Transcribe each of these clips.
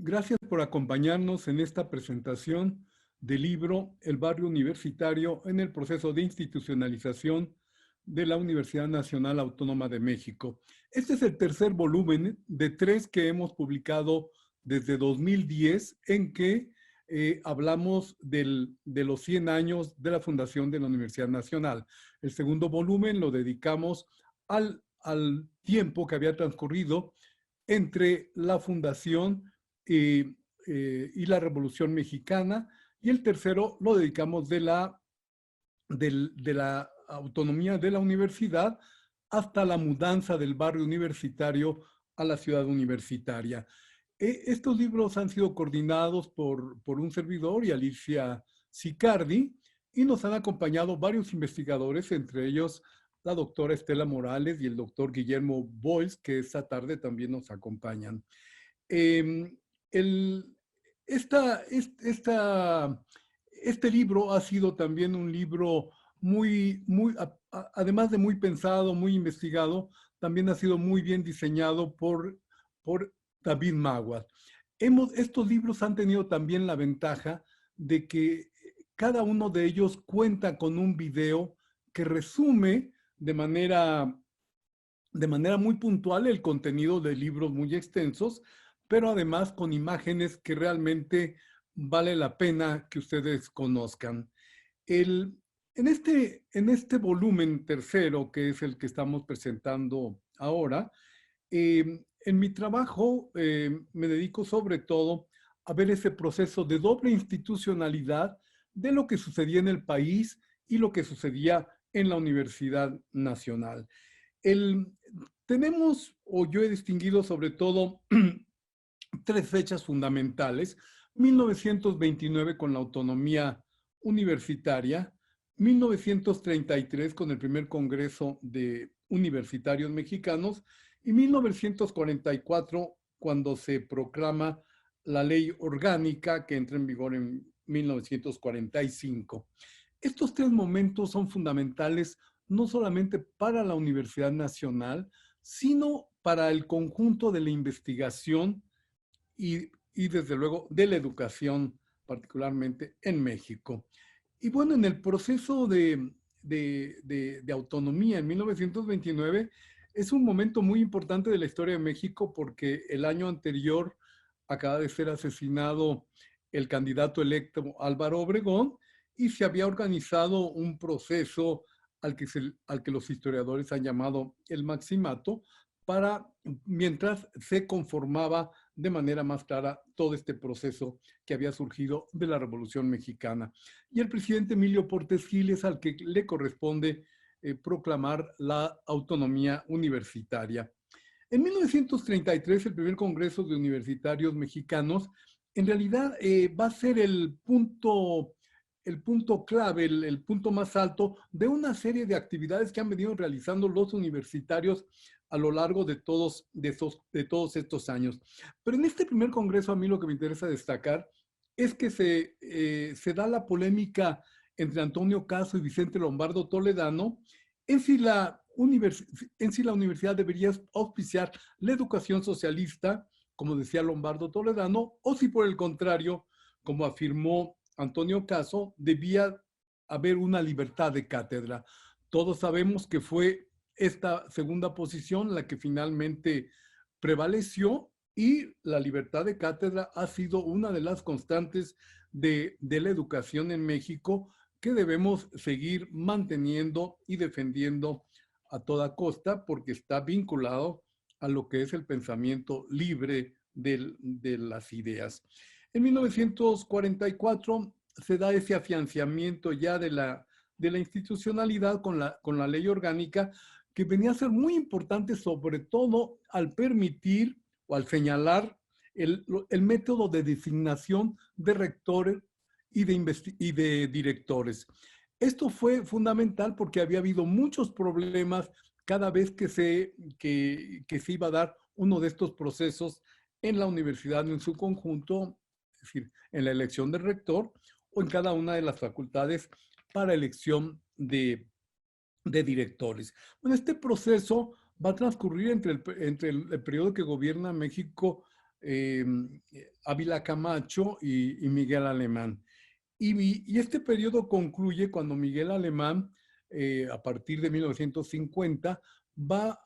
Gracias por acompañarnos en esta presentación del libro El barrio universitario en el proceso de institucionalización de la Universidad Nacional Autónoma de México. Este es el tercer volumen de 3 que hemos publicado desde 2010 en que hablamos de los 100 años de la fundación de la Universidad Nacional. El segundo volumen lo dedicamos al tiempo que había transcurrido entre la fundación y la Revolución Mexicana, y el tercero lo dedicamos de la autonomía de la universidad hasta la mudanza del barrio universitario a la ciudad universitaria. Estos libros han sido coordinados por un servidor y Alicia Sicardi, y nos han acompañado varios investigadores, entre ellos la doctora Estela Morales y el doctor Guillermo Boyce, que esta tarde también nos acompañan. Eh, el, este libro ha sido también un libro además de muy pensado, muy investigado, también ha sido muy bien diseñado por David Maguad. Estos libros han tenido también la ventaja de que cada uno de ellos cuenta con un video que resume de manera muy puntual el contenido de libros muy extensos, pero además con imágenes que realmente vale la pena que ustedes conozcan. En este volumen tercero, que es el que estamos presentando ahora, en mi trabajo me dedico sobre todo a ver ese proceso de doble institucionalidad de lo que sucedía en el país y lo que sucedía en la Universidad Nacional. Tenemos, o yo he distinguido sobre todo, 3 fechas fundamentales: 1929 con la autonomía universitaria, 1933 con el primer Congreso de Universitarios Mexicanos y 1944 cuando se proclama la ley orgánica que entra en vigor en 1945. Estos 3 momentos son fundamentales no solamente para la Universidad Nacional, sino para el conjunto de la investigación y desde luego de la educación, particularmente en México. Y bueno, en el proceso de autonomía en 1929 es un momento muy importante de la historia de México porque el año anterior acaba de ser asesinado el candidato electo Álvaro Obregón y se había organizado un proceso al que los historiadores han llamado el Maximato, mientras se conformaba de manera más clara todo este proceso que había surgido de la Revolución Mexicana. Y el presidente Emilio Portes Gil es al que le corresponde proclamar la autonomía universitaria. En 1933, el primer Congreso de Universitarios Mexicanos, en realidad va a ser el punto clave, el punto más alto de una serie de actividades que han venido realizando los universitarios a lo largo de todos estos años. Pero en este primer congreso a mí lo que me interesa destacar es que se da la polémica entre Antonio Caso y Vicente Lombardo Toledano en si la universidad debería auspiciar la educación socialista, como decía Lombardo Toledano, o si por el contrario, como afirmó Antonio Caso, debía haber una libertad de cátedra. Todos sabemos que fue esta segunda posición la que finalmente prevaleció, y la libertad de cátedra ha sido una de las constantes de la educación en México que debemos seguir manteniendo y defendiendo a toda costa porque está vinculado a lo que es el pensamiento libre de las ideas. En 1944 se da ese afianzamiento ya de la institucionalidad con la ley orgánica, que venía a ser muy importante, sobre todo al permitir o al señalar el método de designación de rectores y de directores. Esto fue fundamental porque había habido muchos problemas cada vez que se iba a dar uno de estos procesos en la universidad en su conjunto, es decir, en la elección del rector o en cada una de las facultades para elección de directores. Bueno, este proceso va a transcurrir entre el periodo que gobierna México Ávila Camacho y Miguel Alemán. Y este periodo concluye cuando Miguel Alemán, a partir de 1950, va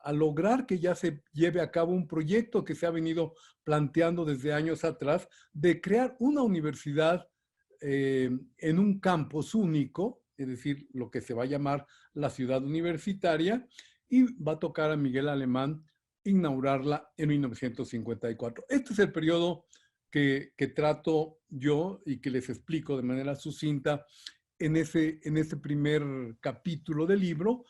a lograr que ya se lleve a cabo un proyecto que se ha venido planteando desde años atrás de crear una universidad en un campus único, es decir, lo que se va a llamar la ciudad universitaria, y va a tocar a Miguel Alemán inaugurarla en 1954. Este es el periodo que trato yo y que les explico de manera sucinta en ese primer capítulo del libro,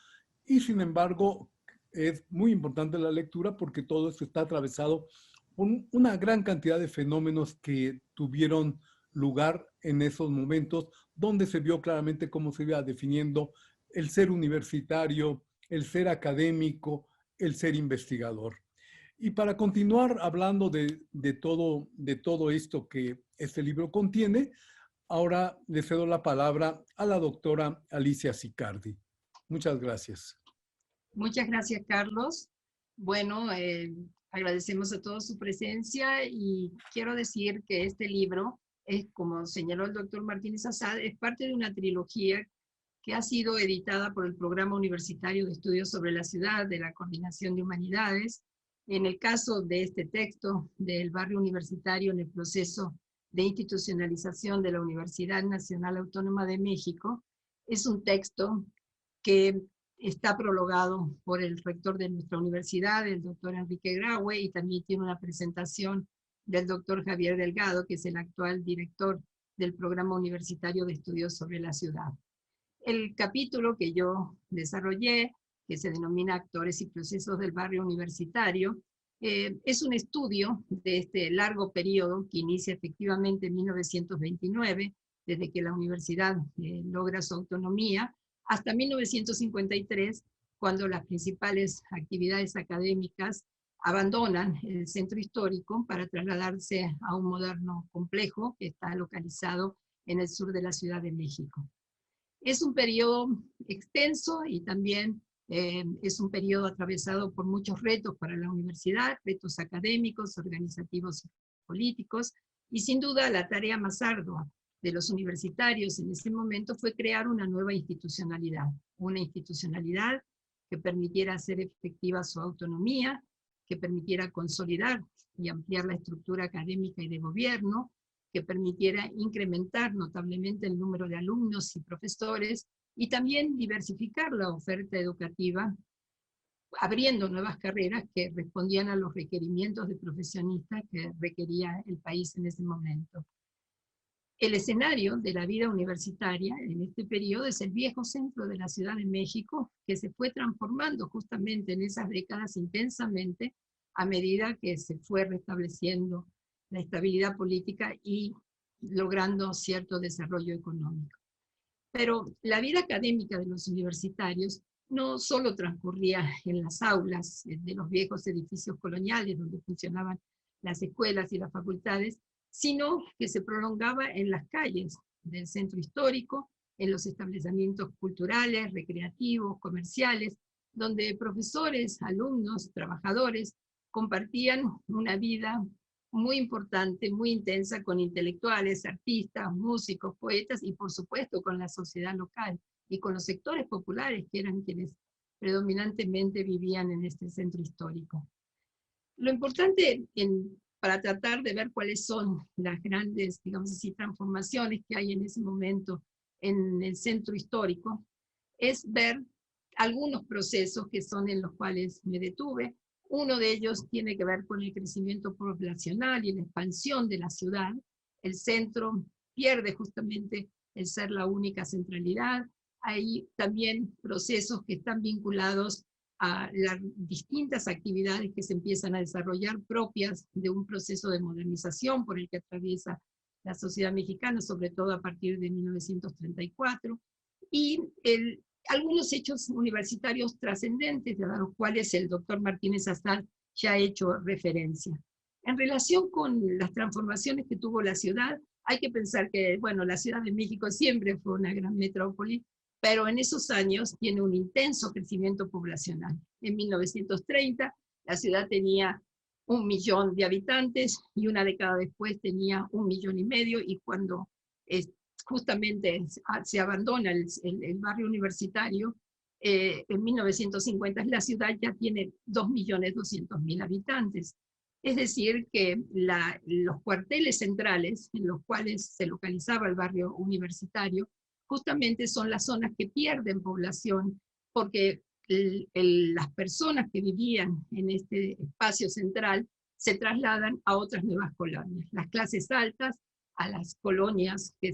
y sin embargo es muy importante la lectura porque todo esto está atravesado por una gran cantidad de fenómenos que tuvieron lugar en esos momentos, donde se vio claramente cómo se iba definiendo el ser universitario, el ser académico, el ser investigador. Y para continuar hablando de todo esto que este libro contiene, ahora le cedo la palabra a la doctora Alicia Sicardi. Muchas gracias. Muchas gracias, Carlos. Bueno, agradecemos a todos su presencia y quiero decir que este libro es, como señaló el doctor Martínez Assad, es parte de una trilogía que ha sido editada por el Programa Universitario de Estudios sobre la Ciudad de la Coordinación de Humanidades. En el caso de este texto del barrio universitario en el proceso de institucionalización de la Universidad Nacional Autónoma de México, es un texto que está prologado por el rector de nuestra universidad, el doctor Enrique Graue, y también tiene una presentación del doctor Javier Delgado, que es el actual director del Programa Universitario de Estudios sobre la Ciudad. El capítulo que yo desarrollé, que se denomina Actores y Procesos del Barrio Universitario, es un estudio de este largo periodo que inicia efectivamente en 1929, desde que la universidad logra su autonomía, hasta 1953, cuando las principales actividades académicas abandonan el centro histórico para trasladarse a un moderno complejo que está localizado en el sur de la Ciudad de México. Es un periodo extenso y también es un periodo atravesado por muchos retos para la universidad, retos académicos, organizativos y políticos, y sin duda la tarea más ardua de los universitarios en ese momento fue crear una nueva institucionalidad que permitiera hacer efectiva su autonomía, que permitiera consolidar y ampliar la estructura académica y de gobierno, que permitiera incrementar notablemente el número de alumnos y profesores y también diversificar la oferta educativa, abriendo nuevas carreras que respondían a los requerimientos de profesionistas que requería el país en ese momento. El escenario de la vida universitaria en este periodo es el viejo centro de la Ciudad de México, que se fue transformando justamente en esas décadas intensamente a medida que se fue restableciendo la estabilidad política y logrando cierto desarrollo económico. Pero la vida académica de los universitarios no solo transcurría en las aulas de los viejos edificios coloniales donde funcionaban las escuelas y las facultades, sino que se prolongaba en las calles del centro histórico, en los establecimientos culturales, recreativos, comerciales, donde profesores, alumnos, trabajadores compartían una vida muy importante, muy intensa con intelectuales, artistas, músicos, poetas y por supuesto con la sociedad local y con los sectores populares que eran quienes predominantemente vivían en este centro histórico. Lo importante para tratar de ver cuáles son las grandes, digamos así, transformaciones que hay en ese momento en el centro histórico, es ver algunos procesos que son en los cuales me detuve. Uno de ellos tiene que ver con el crecimiento poblacional y la expansión de la ciudad. El centro pierde justamente el ser la única centralidad. Hay también procesos que están vinculados a las distintas actividades que se empiezan a desarrollar propias de un proceso de modernización por el que atraviesa la sociedad mexicana, sobre todo a partir de 1934, y algunos hechos universitarios trascendentes, a los cuales el doctor Martínez Assad ya ha hecho referencia. En relación con las transformaciones que tuvo la ciudad, hay que pensar que, bueno, la Ciudad de México siempre fue una gran metrópoli, pero en esos años tiene un intenso crecimiento poblacional. En 1930, la ciudad tenía 1 millón de habitantes y una década después tenía 1,5 millones, y cuando justamente se abandona el barrio universitario, en 1950 la ciudad ya tiene 2.200.000 habitantes. Es decir, que los cuarteles centrales en los cuales se localizaba el barrio universitario justamente son las zonas que pierden población, porque las personas que vivían en este espacio central se trasladan a otras nuevas colonias. Las clases altas a las colonias que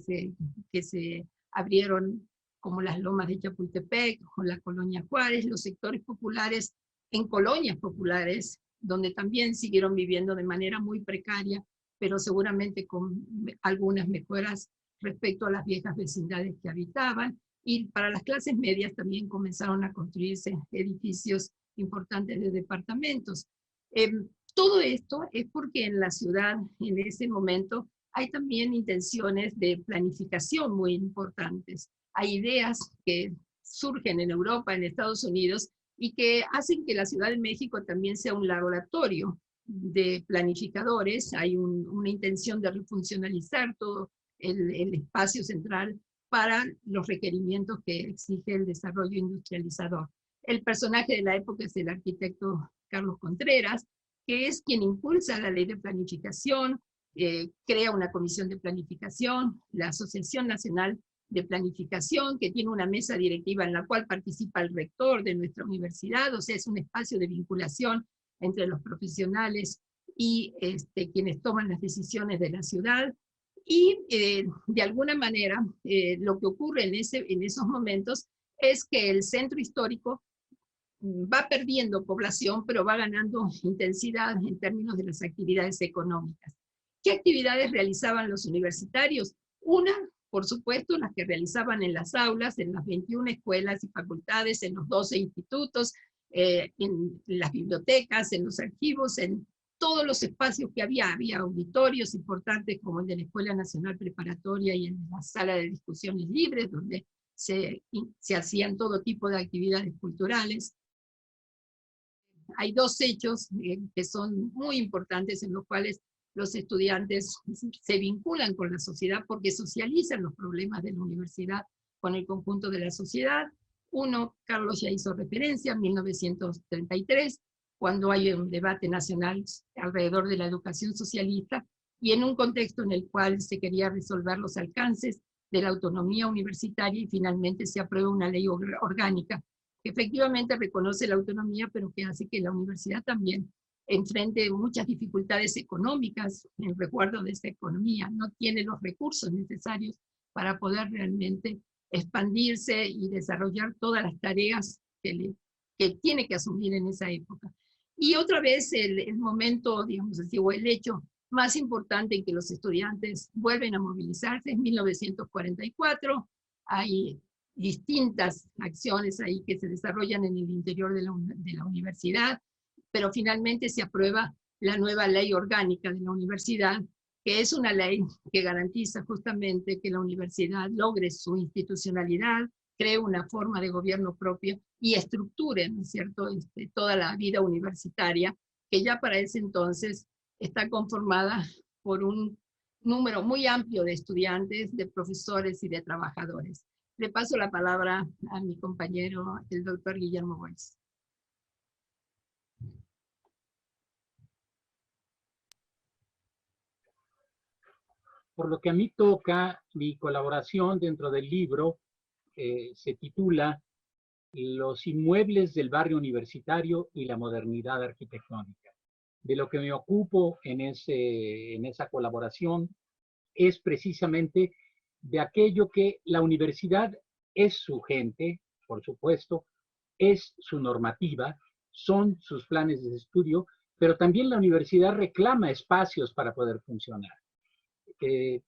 se abrieron, como las Lomas de Chapultepec o la Colonia Juárez, los sectores populares en colonias populares, donde también siguieron viviendo de manera muy precaria, pero seguramente con algunas mejoras respecto a las viejas vecindades que habitaban. Y para las clases medias también comenzaron a construirse edificios importantes de departamentos. Todo esto es porque en la ciudad, en ese momento, hay también intenciones de planificación muy importantes. Hay ideas que surgen en Europa, en Estados Unidos, y que hacen que la Ciudad de México también sea un laboratorio de planificadores. Hay una intención de refuncionalizar todo el espacio central para los requerimientos que exige el desarrollo industrializador. El personaje de la época es el arquitecto Carlos Contreras, que es quien impulsa la ley de planificación, crea una comisión de planificación, la Asociación Nacional de Planificación, que tiene una mesa directiva en la cual participa el rector de nuestra universidad, o sea, es un espacio de vinculación entre los profesionales y quienes toman las decisiones de la ciudad. Y de alguna manera, lo que ocurre en esos momentos es que el centro histórico va perdiendo población, pero va ganando intensidad en términos de las actividades económicas. ¿Qué actividades realizaban los universitarios? Una, por supuesto, las que realizaban en las aulas, en las 21 escuelas y facultades, en los 12 institutos, en las bibliotecas, en los archivos, en todos los espacios que había. Había auditorios importantes como el de la Escuela Nacional Preparatoria y en la sala de discusiones libres, donde se hacían todo tipo de actividades culturales. Hay dos hechos que son muy importantes en los cuales los estudiantes se vinculan con la sociedad porque socializan los problemas de la universidad con el conjunto de la sociedad. Uno, Carlos ya hizo referencia, en 1933, cuando hay un debate nacional alrededor de la educación socialista y en un contexto en el cual se quería resolver los alcances de la autonomía universitaria y finalmente se aprueba una ley orgánica que efectivamente reconoce la autonomía, pero que hace que la universidad también enfrente muchas dificultades económicas en resguardo de esta economía. No tiene los recursos necesarios para poder realmente expandirse y desarrollar todas las tareas que tiene que asumir en esa época. Y otra vez el momento, digamos así, o el hecho más importante en que los estudiantes vuelven a movilizarse es 1944. Hay distintas acciones ahí que se desarrollan en el interior de la universidad, pero finalmente se aprueba la nueva ley orgánica de la universidad, que es una ley que garantiza justamente que la universidad logre su institucionalidad, cree una forma de gobierno propio y estructure, ¿no es cierto?, toda la vida universitaria, que ya para ese entonces está conformada por un número muy amplio de estudiantes, de profesores y de trabajadores. Le paso la palabra a mi compañero, el doctor Guillermo Boyce. Por lo que a mí toca, mi colaboración dentro del libro se titula Los inmuebles del barrio universitario y la modernidad arquitectónica. De lo que me ocupo en esa colaboración es precisamente de aquello que la universidad es su gente, por supuesto, es su normativa, son sus planes de estudio, pero también la universidad reclama espacios para poder funcionar. ¿Qué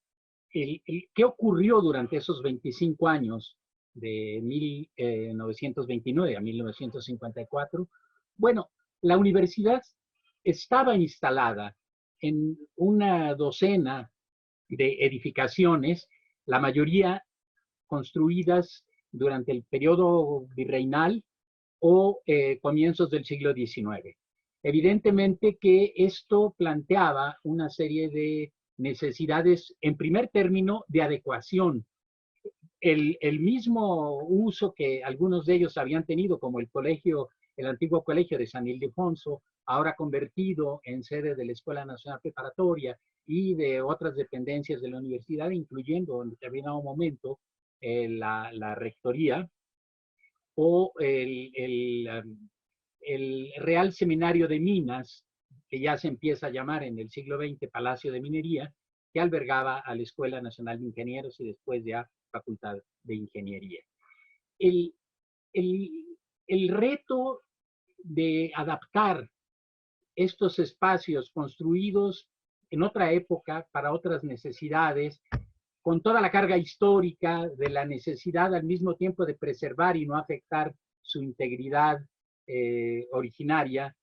ocurrió durante esos 25 años de 1929 a 1954? Bueno, la universidad estaba instalada en una docena de edificaciones, la mayoría construidas durante el periodo virreinal o comienzos del siglo XIX. Evidentemente que esto planteaba una serie de necesidades, en primer término, de adecuación. El mismo uso que algunos de ellos habían tenido, como el antiguo colegio de San Ildefonso, ahora convertido en sede de la Escuela Nacional Preparatoria y de otras dependencias de la universidad, incluyendo en determinado momento la rectoría, o el Real Seminario de Minas, que ya se empieza a llamar en el siglo XX Palacio de Minería, que albergaba a la Escuela Nacional de Ingenieros y después ya Facultad de Ingeniería. El, el, el reto de adaptar estos espacios construidos en otra época para otras necesidades, con toda la carga histórica de la necesidad al mismo tiempo de preservar y no afectar su integridad originaria.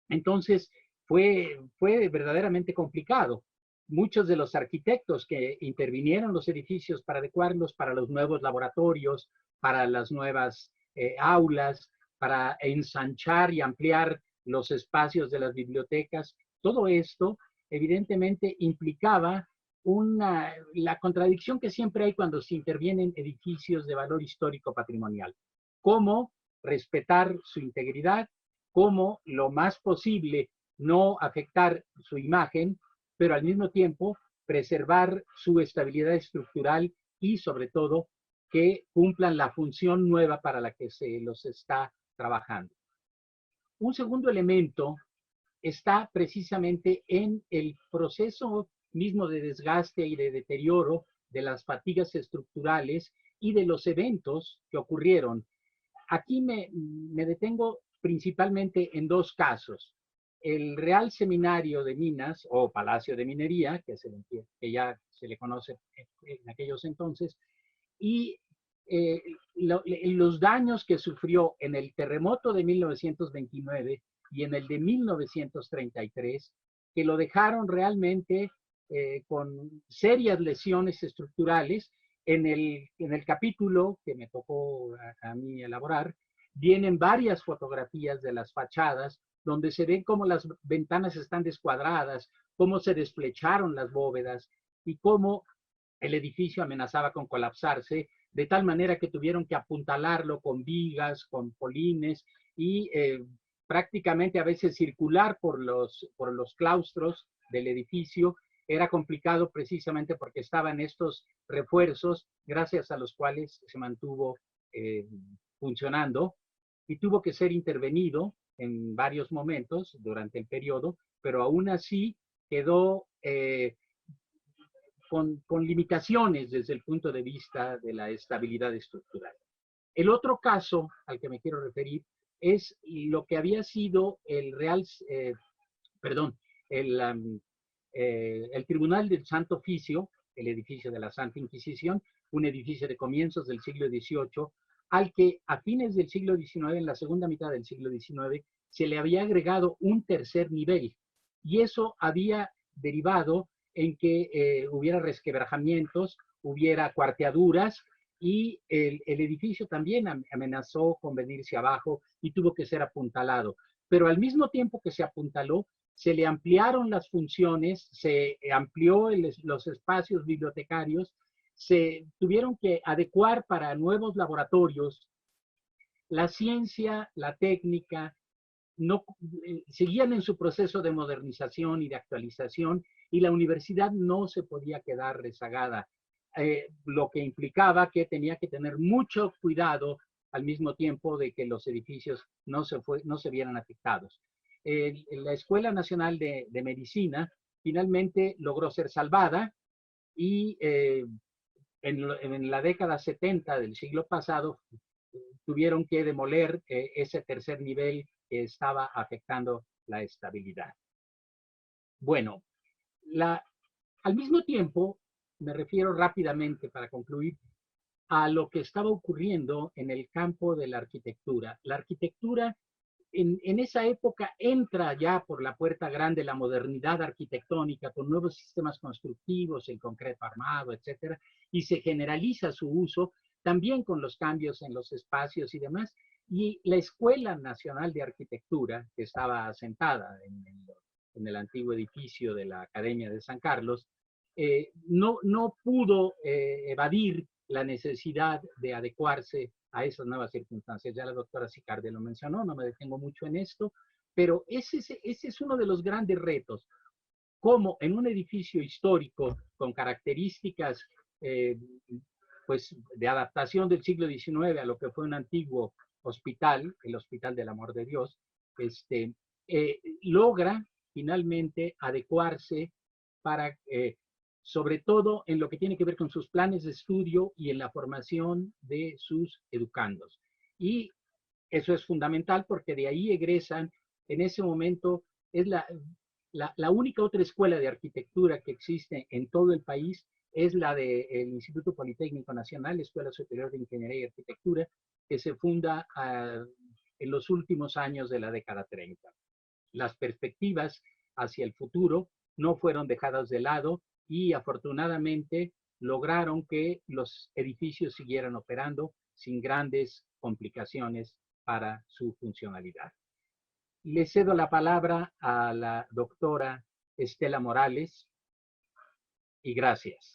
Entonces, fue verdaderamente complicado. Muchos de los arquitectos que intervinieron los edificios para adecuarlos para los nuevos laboratorios, para las nuevas aulas, para ensanchar y ampliar los espacios de las bibliotecas, todo esto evidentemente implicaba la contradicción que siempre hay cuando se intervienen edificios de valor histórico patrimonial. Cómo respetar su integridad, cómo lo más posible no afectar su imagen, pero al mismo tiempo preservar su estabilidad estructural y sobre todo que cumplan la función nueva para la que se los está trabajando. Un segundo elemento está precisamente en el proceso mismo de desgaste y de deterioro de las fatigas estructurales y de los eventos que ocurrieron. Aquí me detengo principalmente en dos casos. El Real Seminario de Minas, o Palacio de Minería, que ya se le conoce en aquellos entonces, y los daños que sufrió en el terremoto de 1929 y en el de 1933, que lo dejaron realmente con serias lesiones estructurales. En el capítulo que me tocó a mí elaborar, vienen varias fotografías de las fachadas donde se ven cómo las ventanas están descuadradas, cómo se desplecharon las bóvedas y cómo el edificio amenazaba con colapsarse, de tal manera que tuvieron que apuntalarlo con vigas, con polines y prácticamente a veces circular por los claustros del edificio. Era complicado precisamente porque estaban estos refuerzos gracias a los cuales se mantuvo funcionando y tuvo que ser intervenido en varios momentos durante el periodo, pero aún así quedó con limitaciones desde el punto de vista de la estabilidad estructural. El otro caso al que me quiero referir es lo que había sido el Tribunal del Santo Oficio, el edificio de la Santa Inquisición, un edificio de comienzos del siglo XVIII, al que a fines del siglo XIX, en la segunda mitad del siglo XIX, se le había agregado un tercer nivel. Y eso había derivado en que hubiera resquebrajamientos, hubiera cuarteaduras, y el edificio también amenazó con venirse abajo y tuvo que ser apuntalado. Pero al mismo tiempo que se apuntaló, se le ampliaron las funciones, se amplió los espacios bibliotecarios, se tuvieron que adecuar para nuevos laboratorios. La ciencia, la técnica, seguían en su proceso de modernización y de actualización, y la universidad no se podía quedar rezagada, lo que implicaba que tenía que tener mucho cuidado al mismo tiempo de que los edificios no se vieran afectados. La Escuela Nacional de Medicina finalmente logró ser salvada y en la década 70 del siglo pasado tuvieron que demoler ese tercer nivel que estaba afectando la estabilidad. Bueno, al mismo tiempo, me refiero rápidamente para concluir a lo que estaba ocurriendo en el campo de la arquitectura. La arquitectura en esa época entra ya por la puerta grande la modernidad arquitectónica con nuevos sistemas constructivos, el concreto armado, etcétera, y se generaliza su uso también con los cambios en los espacios y demás. Y la Escuela Nacional de Arquitectura, que estaba asentada en el antiguo edificio de la Academia de San Carlos, no pudo evadir la necesidad de adecuarse a esas nuevas circunstancias. Ya la doctora Sicardi lo mencionó, no me detengo mucho en esto, pero ese es uno de los grandes retos. Cómo en un edificio histórico con características pues, de adaptación del siglo XIX a lo que fue un antiguo hospital, el Hospital del Amor de Dios, logra finalmente adecuarse para, sobre todo en lo que tiene que ver con sus planes de estudio y en la formación de sus educandos. Y eso es fundamental porque de ahí egresan, en ese momento, es la única otra escuela de arquitectura que existe en todo el país, es la del Instituto Politécnico Nacional, Escuela Superior de Ingeniería y Arquitectura, que se funda en los últimos años de la década 30. Las perspectivas hacia el futuro no fueron dejadas de lado y afortunadamente lograron que los edificios siguieran operando sin grandes complicaciones para su funcionalidad. Le cedo la palabra a la doctora Estela Morales y gracias.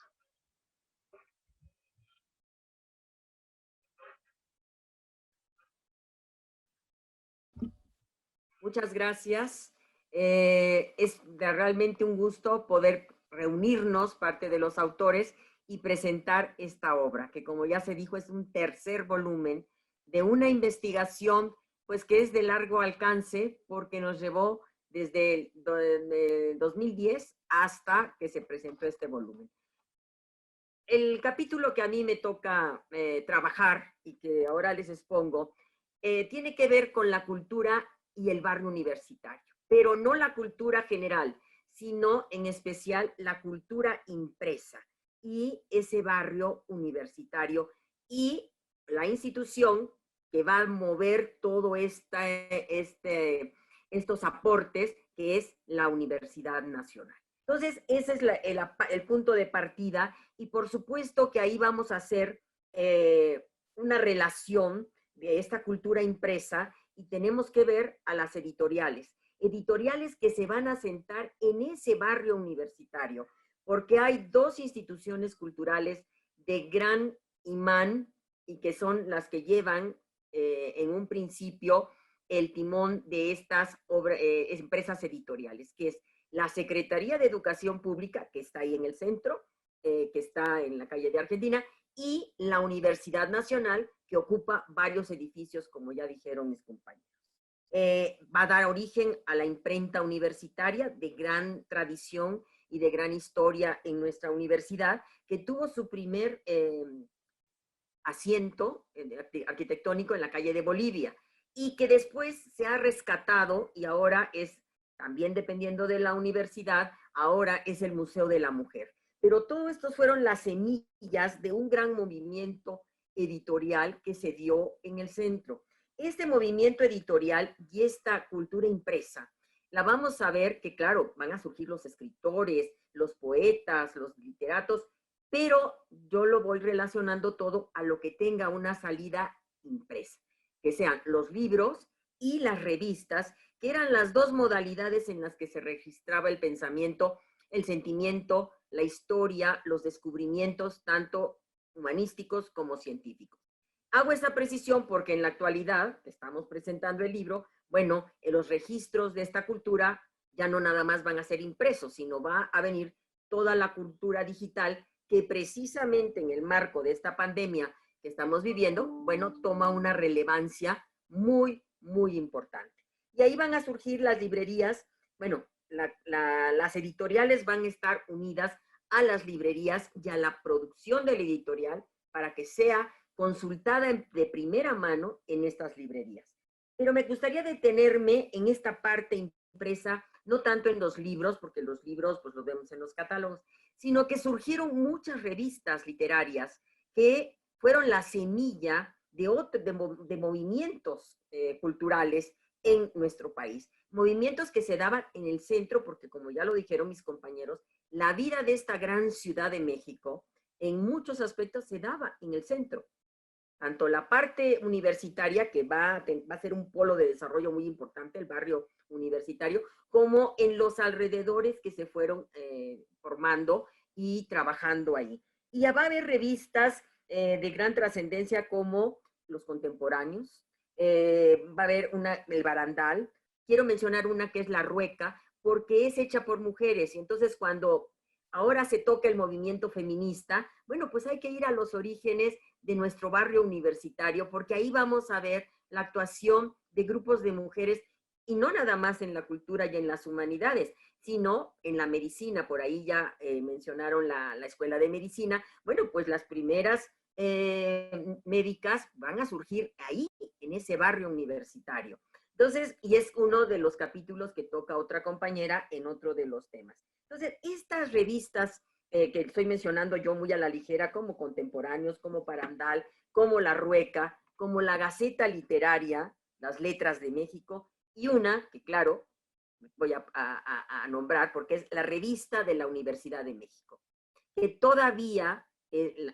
Muchas gracias. Es realmente un gusto poder reunirnos, parte de los autores, y presentar esta obra, que como ya se dijo, es un tercer volumen de una investigación pues que es de largo alcance porque nos llevó desde el 2010 hasta que se presentó este volumen. El capítulo que a mí me toca trabajar y que ahora les expongo, tiene que ver con la cultura y el barrio universitario, pero no la cultura general, sino en especial la cultura impresa y ese barrio universitario y la institución que va a mover todo estos aportes, que es la Universidad Nacional. Entonces, ese es el punto de partida y por supuesto que ahí vamos a hacer una relación de esta cultura impresa y tenemos que ver a las editoriales que se van a sentar en ese barrio universitario, porque hay dos instituciones culturales de gran imán y que son las que llevan en un principio el timón de estas empresas editoriales, que es la Secretaría de Educación Pública, que está ahí en el centro, que está en la calle de Argentina, y la Universidad Nacional, que ocupa varios edificios, como ya dijeron mis compañeros. Va a dar origen a la imprenta universitaria de gran tradición y de gran historia en nuestra universidad, que tuvo su primer asiento arquitectónico en la calle de Bolivia y que después se ha rescatado y ahora es, también dependiendo de la universidad, ahora es el Museo de la Mujer. Pero todo esto fueron las semillas de un gran movimiento editorial que se dio en el centro. Este movimiento editorial y esta cultura impresa, la vamos a ver que, claro, van a surgir los escritores, los poetas, los literatos, pero yo lo voy relacionando todo a lo que tenga una salida impresa, que sean los libros y las revistas, que eran las dos modalidades en las que se registraba el pensamiento, el sentimiento, la historia, los descubrimientos, tanto humanísticos como científicos. Hago esta precisión porque en la actualidad, que estamos presentando el libro, bueno, los registros de esta cultura ya no nada más van a ser impresos, sino va a venir toda la cultura digital que precisamente en el marco de esta pandemia que estamos viviendo, bueno, toma una relevancia muy, muy importante. Y ahí van a surgir las librerías, bueno, las editoriales van a estar unidas a las librerías y a la producción de la editorial para que sea consultada de primera mano en estas librerías. Pero me gustaría detenerme en esta parte impresa, no tanto en los libros, porque los libros pues los vemos en los catálogos, sino que surgieron muchas revistas literarias que fueron la semilla de movimientos culturales en nuestro país. Movimientos que se daban en el centro, porque como ya lo dijeron mis compañeros, la vida de esta gran ciudad de México, en muchos aspectos se daba en el centro. tanto la parte universitaria, que va a ser un polo de desarrollo muy importante, el barrio universitario, como en los alrededores que se fueron formando y trabajando ahí. Y ya va a haber revistas de gran trascendencia como Los Contemporáneos, va a haber El Barandal, quiero mencionar una que es La Rueca, porque es hecha por mujeres, y entonces cuando ahora se toca el movimiento feminista, bueno, pues hay que ir a los orígenes de nuestro barrio universitario, porque ahí vamos a ver la actuación de grupos de mujeres, y no nada más en la cultura y en las humanidades, sino en la medicina. Por ahí ya mencionaron la escuela de medicina. Bueno, pues las primeras médicas van a surgir ahí, en ese barrio universitario. Entonces, y es uno de los capítulos que toca otra compañera en otro de los temas. Entonces, estas revistas que estoy mencionando yo muy a la ligera, como Contemporáneos, como Barandal, como La Rueca, como la Gaceta Literaria, Las Letras de México, y una que, claro, voy a nombrar porque es la Revista de la Universidad de México, que todavía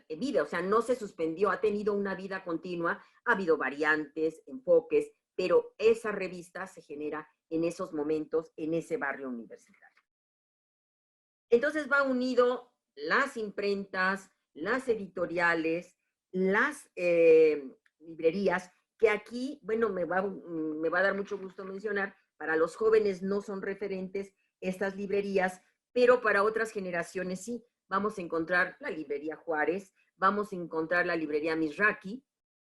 vive, o sea, no se suspendió, ha tenido una vida continua, ha habido variantes, enfoques, pero esa revista se genera en esos momentos, en ese barrio universitario. Entonces va unido las imprentas, las editoriales, las librerías, que aquí, bueno, me va a dar mucho gusto mencionar, para los jóvenes no son referentes estas librerías, pero para otras generaciones sí. Vamos a encontrar la librería Juárez, vamos a encontrar la librería Misraki,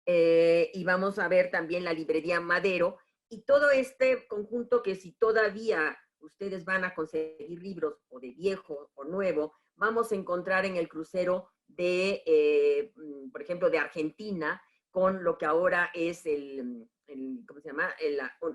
y vamos a ver también la librería Madero, y todo este conjunto que si todavía ustedes van a conseguir libros o de viejo o nuevo, vamos a encontrar en el crucero de, por ejemplo, de Argentina, con lo que ahora es ¿cómo se llama?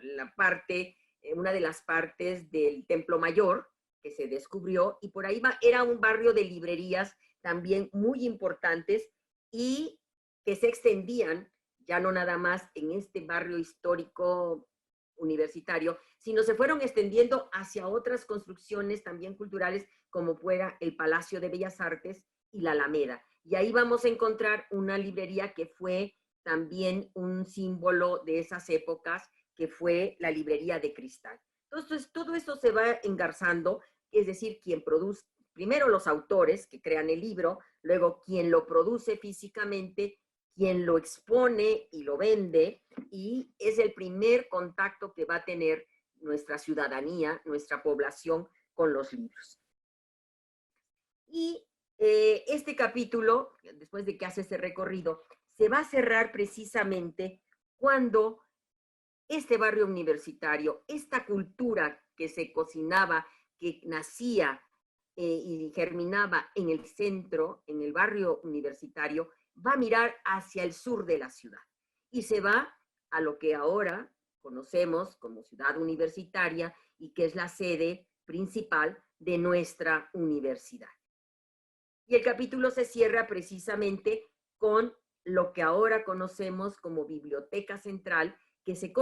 La parte, una de las partes del Templo Mayor, que se descubrió, y por ahí era un barrio de librerías también muy importantes y que se extendían ya no nada más en este barrio histórico universitario, sino se fueron extendiendo hacia otras construcciones también culturales, como fuera el Palacio de Bellas Artes y la Alameda. Y ahí vamos a encontrar una librería que fue también un símbolo de esas épocas, que fue la librería de Cristal. Entonces, todo esto se va engarzando, es decir, quien produce, primero los autores que crean el libro, luego quien lo produce físicamente, quien lo expone y lo vende, y es el primer contacto que va a tener nuestra ciudadanía, nuestra población con los libros. Y este capítulo, después de que hace ese recorrido, se va a cerrar precisamente cuando este barrio universitario, esta cultura que se cocinaba, que nacía y germinaba en el centro, en el barrio universitario, va a mirar hacia el sur de la ciudad y se va a lo que ahora conocemos como ciudad universitaria y que es la sede principal de nuestra universidad. Y el capítulo se cierra precisamente con lo que ahora conocemos como Biblioteca Central, que se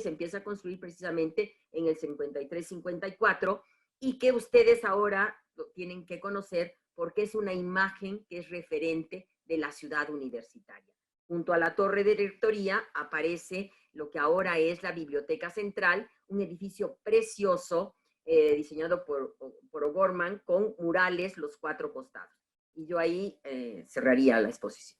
empieza a construir precisamente en el 53-54, y que ustedes ahora lo tienen que conocer porque es una imagen que es referente de la ciudad universitaria. Junto a la torre de rectoría aparece lo que ahora es la Biblioteca Central, un edificio precioso diseñado por O'Gorman, con murales los 4 costados. Y yo ahí cerraría la exposición.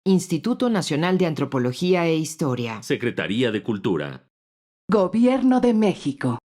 Instituto Nacional de Antropología e Historia. Secretaría de Cultura. Gobierno de México.